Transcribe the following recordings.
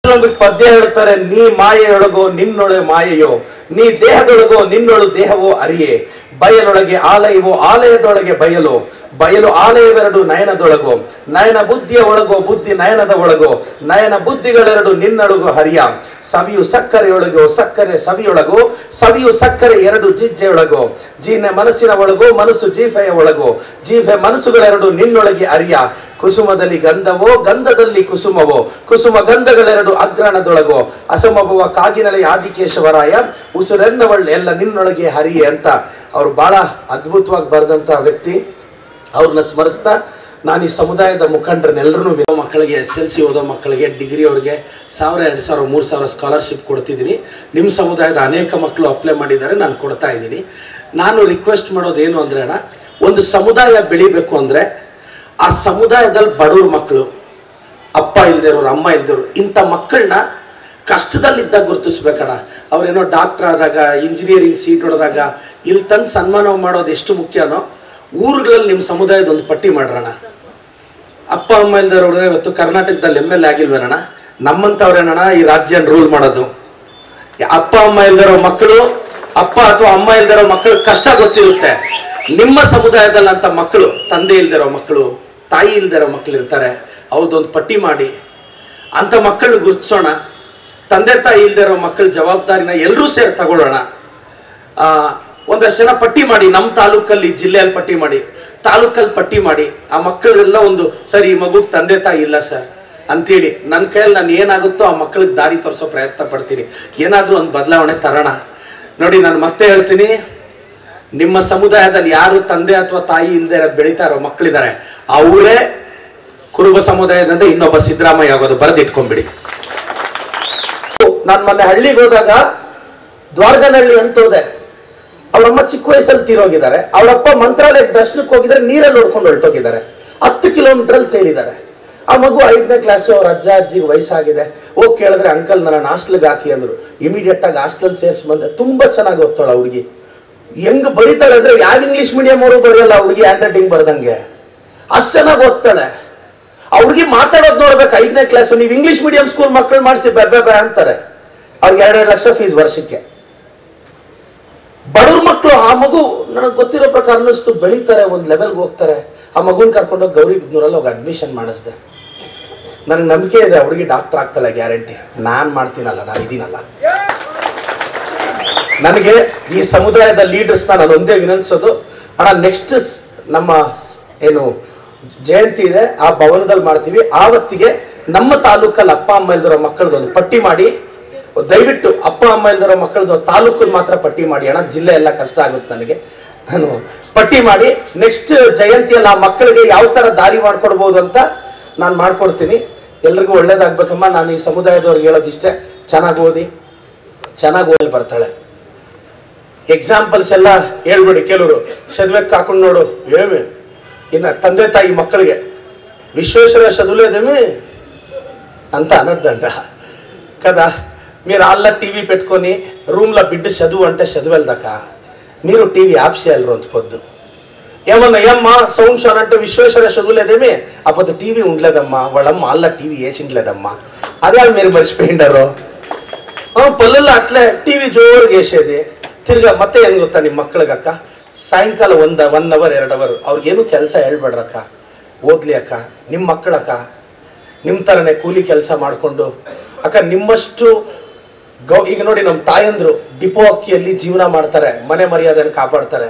ಇನ್ನೊಂದು ಪದ್ಯ ಹೇಳ್ತಾರೆ, ನೀ ಮಾಯೆಯೊಳಗೋ ನಿನ್ನೊಳೆ ಮಾಯೆಯೋ, ನೀ ದೇಹದೊಳಗೋ ನಿನ್ನೊಳು ದೇಹವೋ ಅರಿಯೇ, ಬಯಲೊಳಗೆ ಆಲಯವೋ ಆಲಯದೊಳಗೆ ಬಯಲು, ಬಯಲು ಆಲಯವೆರಡು ನಯನದೊಳಗೋ, ನಯನ ಬುದ್ಧಿಯ ಒಳಗೋ ಬುದ್ಧಿ ನಯನದ ಒಳಗೋ, ನಯನ ಬುದ್ಧಿಗಳೆರಡು ನಿನ್ನೊಳಗೋ ಹರಿಯ, ಸವಿಯು ಸಕ್ಕರೆಯೊಳಗೋ ಸಕ್ಕರೆ ಸವಿಯೊಳಗೋ, ಸವಿಯು ಸಕ್ಕರೆ ಎರಡು ಜಿಜ್ಜೆಯೊಳಗೋ, ಜೀನೆ ಮನಸ್ಸಿನ ಒಳಗೋ ಮನಸ್ಸು ಜೀಫೆಯ ಒಳಗೋ, ಜೀಫೆ ಮನಸ್ಸುಗಳೆರಡು ನಿನ್ನೊಳಗೆ ಅರಿಯ, ಕುಸುಮದಲ್ಲಿ ಗಂಧವೋ ಗಂಧದಲ್ಲಿ ಕುಸುಮವೋ, ಕುಸುಮ ಗಂಧಗಳೆರಡು ಅಗ್ರಣದೊಳಗೋ, ಅಸಮಭವ ಕಾಗಿನಲೆ ಆದಿಕೇಶವರಾಯ, ಉಸುರೆನ್ನವಳ್ ಎಲ್ಲ ನಿನ್ನೊಳಗೆ ಹರಿಯೆ ಅಂತ ಅವರು ಬಹಳ ಅದ್ಭುತವಾಗಿ ಬರೆದಂತ ವ್ಯಕ್ತಿ. ಅವ್ರನ್ನ ಸ್ಮರಿಸ್ತಾ ನಾನು ಈ ಸಮುದಾಯದ ಮುಖಂಡರನ್ನೆಲ್ಲರೂ ಮಕ್ಕಳಿಗೆ SLC ಓದೋ ಮಕ್ಕಳಿಗೆ ಡಿಗ್ರಿ ಅವ್ರಿಗೆ 1000, 2000, 3000 ಸ್ಕಾಲರ್ಶಿಪ್ ಕೊಡ್ತಿದ್ದೀನಿ. ನಿಮ್ಮ ಸಮುದಾಯದ ಅನೇಕ ಮಕ್ಕಳು ಅಪ್ಲೈ ಮಾಡಿದ್ದಾರೆ, ನಾನು ಕೊಡ್ತಾ ಇದ್ದೀನಿ. ನಾನು ರಿಕ್ವೆಸ್ಟ್ ಮಾಡೋದೇನು ಅಂದರೆ ಅಣ್ಣ, ಒಂದು ಸಮುದಾಯ ಬೆಳಿಬೇಕು ಅಂದರೆ ಆ ಸಮುದಾಯದಲ್ಲಿ ಬಡವ್ರ ಮಕ್ಕಳು, ಅಪ್ಪ ಇಲ್ದಿರೋರು, ಅಮ್ಮ ಇಲ್ದಿರೋರು, ಇಂಥ ಮಕ್ಕಳನ್ನ ಕಷ್ಟದಲ್ಲಿದ್ದಾಗ ಗುರುತಿಸ್ಬೇಕಣ್ಣ. ಅವ್ರೇನೋ ಡಾಕ್ಟರ್ ಆದಾಗ, ಇಂಜಿನಿಯರಿಂಗ್ ಸೀಟ್ ಹೊಡೆದಾಗ ಇಲ್ಲಿ ತಂದು ಸನ್ಮಾನ ಮಾಡೋದು ಎಷ್ಟು ಮುಖ್ಯನೋ, ಊರುಗಳಲ್ಲಿ ನಿಮ್ಮ ಸಮುದಾಯದ ಒಂದು ಪಟ್ಟಿ ಮಾಡ್ರಣ. ಅಪ್ಪ ಅಮ್ಮ ಇಲ್ದಿರೋರು ಇವತ್ತು ಕರ್ನಾಟಕದಲ್ಲಿ MLA ಆಗಿಲ್ವೇನಣ್ಣ? ನಮ್ಮಂಥವ್ರೇನಣ್ಣ ಈ ರಾಜ್ಯನ ರೂಲ್ ಮಾಡೋದು. ಅಪ್ಪ ಅಮ್ಮ ಇಲ್ದಿರೋ ಮಕ್ಕಳು, ಅಪ್ಪ ಅಥವಾ ಅಮ್ಮ ಇಲ್ದಿರೋ ಮಕ್ಕಳು ಕಷ್ಟ ಗೊತ್ತಿರುತ್ತೆ. ನಿಮ್ಮ ಸಮುದಾಯದಲ್ಲಿ ಅಂತ ಮಕ್ಕಳು, ತಂದೆ ಇಲ್ದಿರೋ ಮಕ್ಕಳು, ತಾಯಿ ಇಲ್ದಿರೋ ಮಕ್ಕಳು ಇರ್ತಾರೆ, ಅವ್ರದ್ದೊಂದು ಪಟ್ಟಿ ಮಾಡಿ ಅಂಥ ಮಕ್ಕಳನ್ನ ಗುರುತಿಸೋಣ. ತಂದೆ ತಾಯಿ ಇಲ್ದಿರೋ ಮಕ್ಕಳ ಜವಾಬ್ದಾರಿನ ಎಲ್ಲರೂ ಸೇರಿ ತಗೊಳ್ಳೋಣ. ಒಂದಷ್ಟು ಜನ ಪಟ್ಟಿ ಮಾಡಿ, ನಮ್ಮ ತಾಲೂಕಲ್ಲಿ, ಜಿಲ್ಲೆಯಲ್ಲಿ ಪಟ್ಟಿ ಮಾಡಿ, ತಾಲೂಕಲ್ಲಿ ಪಟ್ಟಿ ಮಾಡಿ, ಆ ಮಕ್ಕಳೆಲ್ಲ ಒಂದು ಸರಿ ಈ ಮಗುಗೆ ತಂದೆ ತಾಯಿ ಇಲ್ಲ ಸರ್ ಅಂತೇಳಿ ನನ್ನ ಕೈಯಲ್ಲಿ ನಾನು ಏನಾಗುತ್ತೋ ಆ ಮಕ್ಕಳಿಗೆ ದಾರಿ ತೋರಿಸೋ ಪ್ರಯತ್ನ ಪಡ್ತೀನಿ. ಏನಾದರೂ ಒಂದು ಬದಲಾವಣೆ ತರೋಣ. ನೋಡಿ, ನಾನು ಮತ್ತೆ ಹೇಳ್ತೀನಿ, ನಿಮ್ಮ ಸಮುದಾಯದಲ್ಲಿ ಯಾರು ತಂದೆ ಅಥವಾ ತಾಯಿ ಇಲ್ಲದೆ ಬೆಳೀತಾ ಇರೋ ಮಕ್ಕಳಿದ್ದಾರೆ, ಅವರೇ ಕುರುಬ ಸಮುದಾಯದಿಂದ ಇನ್ನೊಬ್ಬ ಸಿದ್ದರಾಮಯ್ಯ ಆಗೋದು, ಬರೆದಿಟ್ಕೊಂಡ್ಬಿಡಿ. ನಾನು ಮೊನ್ನೆ ಹಳ್ಳಿಗೆ ಹೋದಾಗ ದ್ವಾರಗನಹಳ್ಳಿ ಅಂತ ಹೋದೆ. ಅವರಮ್ಮ ಚಿಕ್ಕ ವಯಸ್ಸಲ್ಲಿ ತೀರೋಗಿದ್ದಾರೆ. ಅವರಪ್ಪ ಮಂತ್ರಾಲಯಕ್ಕೆ ದರ್ಶನಕ್ಕೆ ಹೋಗಿದ್ದಾರೆ, ನೀರಲ್ಲಿ ನೋಡ್ಕೊಂಡು ಹೊರಟೋಗಿದ್ದಾರೆ. 10 ಕಿಲೋಮೀಟರ್ ತೇಲಿದ್ದಾರೆ. ಆ ಮಗು 5ನೇ ಕ್ಲಾಸು, ಅವ್ರ ಅಜ್ಜ ಅಜ್ಜಿಗೆ ವಯಸ್ಸಾಗಿದೆ. ಹೋಗಿ ಕೇಳಿದ್ರೆ, ಅಂಕಲ್ ನನ್ನ ಹಾಸ್ಟೆಲ್ಗೆ ಹಾಕಿ ಅಂದರು. ಇಮಿಡಿಯೇಟ್ ಆಗಿ ಹಾಸ್ಟೆಲ್ ಸೇರಿಸಿ ಬಂದೆ. ತುಂಬಾ ಚೆನ್ನಾಗಿ ಓದ್ತಾಳ ಹುಡುಗಿ. ಹೆಂಗ್ ಬರೀತಾಳೆ ಅಂದ್ರೆ ಯಾವ ಇಂಗ್ಲಿಷ್ ಮೀಡಿಯಂ ಅವರು ಬರೆಯಲ್ಲ ಹುಡುಗಿ, ಹ್ಯಾಂಡ್ ರೈಟಿಂಗ್ ಬರ್ದಂಗೆ ಅಷ್ಟು ಚೆನ್ನಾಗಿ ಓದ್ತಾಳೆ. ಆ ಹುಡುಗಿ ಮಾತಾಡೋದು ನೋಡ್ಬೇಕು. 5ನೇ ಕ್ಲಾಸು. ನೀವು ಇಂಗ್ಲಿಷ್ ಮೀಡಿಯಂ ಸ್ಕೂಲ್ ಮಕ್ಕಳು ಮಾಡಿಸಿ ಬೆ ಅಂತಾರೆ. ಅವ್ರಿಗೆ 2.5 ಲಕ್ಷ ಫೀಸ್ ವರ್ಷಕ್ಕೆ. ಬಡವ್ರ ಮಕ್ಕಳು. ಆ ಮಗು ನನಗೆ ಗೊತ್ತಿರೋ ಪ್ರಕಾರ ಅನ್ನಿಸ್ತು ಬೆಳೀತಾರೆ, ಒಂದು ಲೆವೆಲ್ಗೆ ಹೋಗ್ತಾರೆ. ಆ ಮಗುನ ಕರ್ಕೊಂಡೋಗಿ ಗೌರಿಬಿದನೂರಲ್ಲಿ ಹೋಗಿ ಅಡ್ಮಿಷನ್ ಮಾಡಿಸ್ದೆ. ನನಗೆ ನಂಬಿಕೆ ಇದೆ ಹುಡುಗಿ ಡಾಕ್ಟರ್ ಆಗ್ತಾಳೆ, ಗ್ಯಾರಂಟಿ. ನಾನು ಮಾಡ್ತೀನಲ್ಲ, ನಾನು ಇದೀನಲ್ಲ. ನನಗೆ ಈ ಸಮುದಾಯದ ಲೀಡರ್ಸ್ನ ನಾನು ಒಂದೇ ವಿನಂತಿಸೋದು, ಅಣ್ಣ ನೆಕ್ಸ್ಟ್ ನಮ್ಮ ಏನು ಜಯಂತಿ ಇದೆ ಆ ಭವನದಲ್ಲಿ ಮಾಡ್ತೀವಿ. ಆವತ್ತಿಗೆ ನಮ್ಮ ತಾಲೂಕಲ್ಲಿ ಅಪ್ಪ ಅಮ್ಮ ಇಲ್ದಿರೋ ಮಕ್ಕಳದೊಂದು ಪಟ್ಟಿ ಮಾಡಿ, ದಯವಿಟ್ಟು ಅಪ್ಪ ಅಮ್ಮ ಇಲ್ದಿರೋ ಮಕ್ಕಳದ್ದು ತಾಲೂಕಲ್ಲಿ ಮಾತ್ರ ಪಟ್ಟಿ ಮಾಡಿ ಅಣ್ಣ. ಜಿಲ್ಲೆ ಎಲ್ಲ ಕಷ್ಟ ಆಗುತ್ತೆ ನನಗೆ. ನಾನು ಪಟ್ಟಿ ಮಾಡಿ ನೆಕ್ಸ್ಟ್ ಜಯಂತಿಯಲ್ಲಿ ಆ ಮಕ್ಕಳಿಗೆ ಯಾವ ಥರ ದಾರಿ ಮಾಡ್ಕೊಡ್ಬೋದು ಅಂತ ನಾನು ಮಾಡ್ಕೊಡ್ತೀನಿ. ಎಲ್ರಿಗೂ ಒಳ್ಳೇದಾಗ್ಬೇಕಮ್ಮ. ನಾನು ಈ ಸಮುದಾಯದವ್ರಿಗೆ ಹೇಳೋದಿಷ್ಟೇ, ಚೆನ್ನಾಗಿ ಓದಿ, ಚೆನ್ನಾಗಿ ಓದಿ ಬರ್ತಾಳೆ. ಎಕ್ಸಾಂಪಲ್ಸ್ ಎಲ್ಲ ಹೇಳ್ಬಿಡಿ. ಕೆಲವರು ಚದುವೆಕ್ಕೆ ಹಾಕೊಂಡು ನೋಡು ಏಮಿ, ಇನ್ನು ತಂದೆ ತಾಯಿ ಮಕ್ಕಳಿಗೆ విశ్వేశ్వర చదువులేదేమి అంత అనద్దంట కదా. మీరు వాళ్ళ టీవీ పెట్టుకొని రూమ్లో బిడ్డ చదువు అంటే చదివేదాక మీరు టీవీ ఆఫ్ చేయాలి రోజు పొద్దు. ఏమన్నా ఏమ్మా సౌండ్ షోన్ అంటే విశ్వేశ్వర చదువులేదేమి, అప్పుడు టీవీ ఉండలేదమ్మా, వాళ్ళమ్మ వాళ్ళ టీవీ వేసిండలేదమ్మా. అదే వాళ్ళు మీరు మర్చిపోయిండారు. పల్లెల్లో అట్లే టీవీ జోరుగా వేసేది. ತಿರ್ಗಾ ಮತ್ತೆ ಏನು ಗೊತ್ತಾ ನಿಮ್ಮ ಮಕ್ಕಳಿಗಕ್ಕ, ಸಾಯಂಕಾಲ 1 ಅವರ್ 2 ಅವರ್ ಅವ್ರಿಗೇನು ಕೆಲಸ ಹೇಳ್ಬೇಡ್ರಕ್ಕ, ಓದ್ಲಿ ಅಕ್ಕ. ನಿಮ್ಮ ಮಕ್ಕಳಕ್ಕ ನಿಮ್ಮ ಥರನೇ ಕೂಲಿ ಕೆಲಸ ಮಾಡಿಕೊಂಡು ಅಕ್ಕ ನಿಮ್ಮಷ್ಟು ಈಗ ನೋಡಿ ನಮ್ಮ ತಾಯಂದ್ರು ಡಿಪೋ ಅಕ್ಕಿಯಲ್ಲಿ ಜೀವನ ಮಾಡ್ತಾರೆ, ಮನೆ ಮರ್ಯಾದೆಯನ್ನು ಕಾಪಾಡ್ತಾರೆ.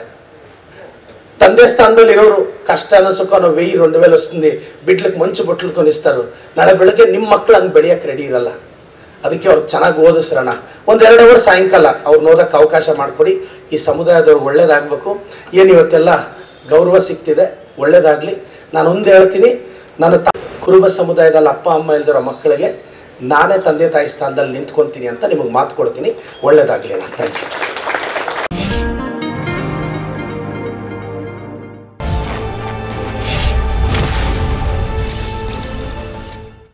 ತಂದೆ స్థానంలో ఇరోరు కష్టాన సుఖాన 1000-2000 వస్తుంది, బిడ్డలకు మంచి బొట్లు కొనిస్తారు. ನಾಳೆ ಬೆಳಗ್ಗೆ ನಿಮ್ಮ ಮಕ್ಕಳು ಹಂಗೆ ಬೆಳೆಯಕ್ಕೆ ರೆಡಿ ಇರಲ್ಲ. ಅದಕ್ಕೆ ಅವ್ರಿಗೆ ಚೆನ್ನಾಗಿ ಓದಿಸ್ರಣ. 1-2 ಅವರ್ ಸಾಯಂಕಾಲ ಅವ್ರನ್ನ ಓದಕ್ಕೆ ಅವಕಾಶ ಮಾಡಿಕೊಡಿ. ಈ ಸಮುದಾಯದವ್ರಿಗೆ ಒಳ್ಳೇದಾಗಬೇಕು. ಏನು ಇವತ್ತೆಲ್ಲ ಗೌರವ ಸಿಗ್ತಿದೆ, ಒಳ್ಳೇದಾಗಲಿ. ನಾನು ಒಂದು ಹೇಳ್ತೀನಿ, ನನ್ನ ಕುರುಬ ಸಮುದಾಯದಲ್ಲಿ ಅಪ್ಪ ಅಮ್ಮ ಇಲ್ದಿರೋ ಮಕ್ಕಳಿಗೆ ನಾನೇ ತಂದೆ ತಾಯಿ ಸ್ಥಾನದಲ್ಲಿ ನಿಂತ್ಕೊತೀನಿ ಅಂತ ನಿಮಗೆ ಮಾತು ಕೊಡ್ತೀನಿ. ಒಳ್ಳೇದಾಗಲಿ. Thank you.